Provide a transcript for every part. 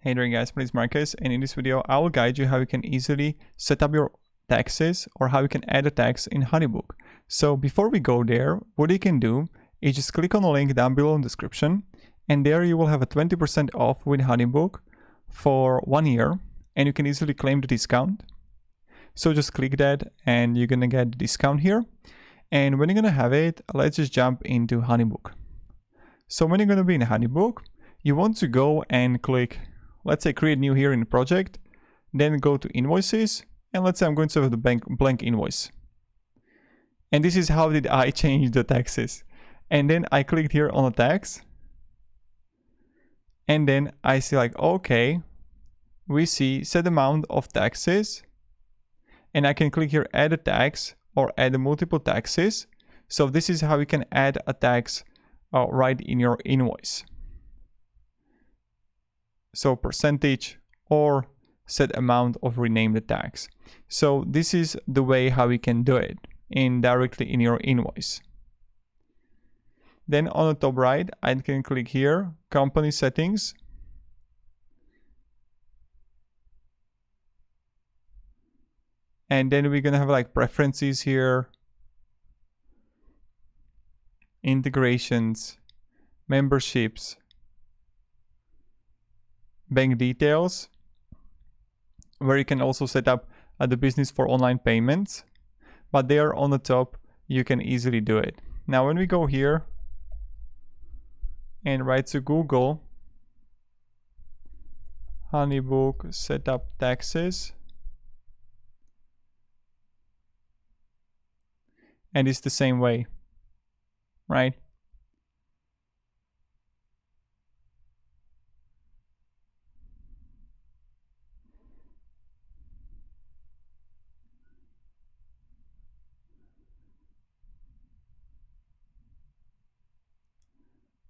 Hey there guys, my name is Marcus, and in this video I will guide you how you can easily set up your taxes or how you can add a tax in Honeybook. So before we go there, what you can do is just click on the link down below in the description, and there you will have a 20% off with Honeybook for 1 year, and you can easily claim the discount. So just click that and you're gonna get the discount here. And when you're gonna have it, let's just jump into Honeybook. So when you're gonna be in Honeybook, you want to go and click, let's say create new here in the project, then go to invoices, and let's say I'm going to have the blank invoice. And this is how did I change the taxes. And then I clicked here on the tax, and then I see like, okay, we see set amount of taxes, and I can click here add a tax or add multiple taxes. So this is how you can add a tax right in your invoice. So percentage or set amount of rename the tax. So this is the way how we can do it directly in your invoice. Then on the top right, I can click here, company settings. And then we're gonna have like preferences here, integrations, memberships, bank details, where you can also set up the business for online payments, but there on the top you can easily do it. Now when we go here and write to Google Honeybook setup taxes, and it's the same way, right?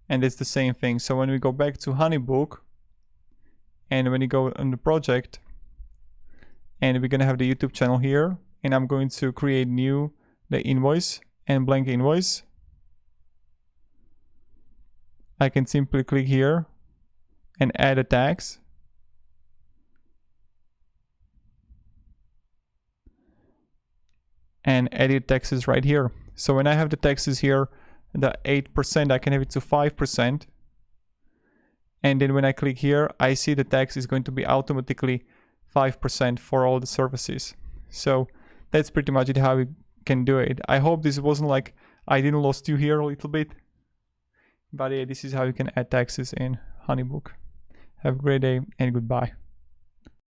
And it's the same thing. So when we go back to Honeybook, and when you go on the project, and we're gonna have the YouTube channel here, and I'm going to create new the invoice and blank invoice. I can simply click here and add a tax. And edit taxes right here. So when I have the taxes here, the 8%, I can have it to 5%. And then when I click here, I see the tax is going to be automatically 5% for all the services. So that's pretty much it how we can do it. I hope this wasn't like I didn't lost you here a little bit. But yeah, this is how you can add taxes in Honeybook. Have a great day and goodbye.